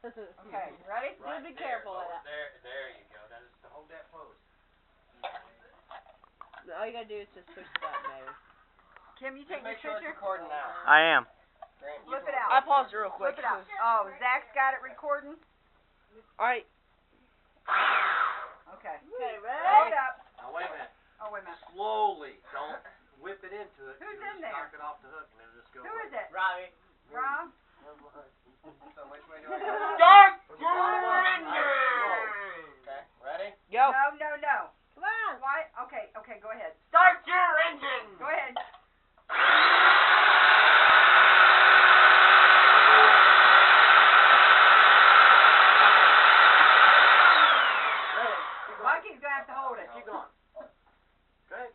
Okay, ready? Right Be there, careful of that. There you go. Now just hold that pose. All you gotta do is just push the button, baby. Kim, you take Make this sure it's picture? recording now. I am. Flip it out. I paused it real quick. Flip it out. Oh, Zach's got it recording? Alright. Okay. Okay, ready? Hold up. Now wait a minute. Oh, wait a minute. Slowly. Don't whip it into it. Who's You'll in just there? knock it off the hook and it'll just go Who away. is it? Robbie. Rob? So which way do I go? Start your engine! Okay, ready? Go. No. Come on. Why? Okay, go ahead. Start your engine! Go ahead. Mikey's gonna have to hold it. Keep going. Go ahead.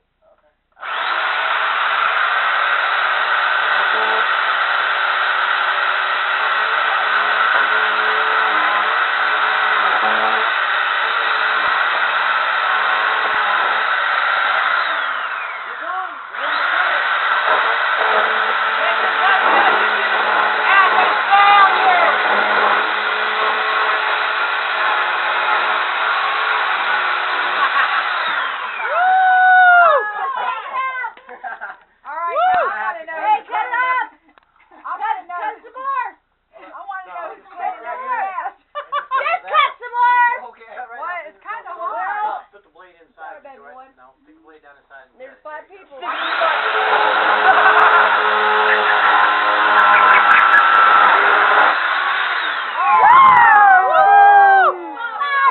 There's 5 people.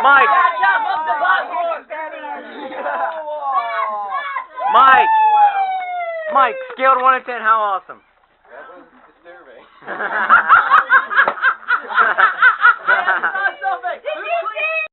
Mike! Mike! Mike, scale to 1 to 10, how awesome? That was disturbing.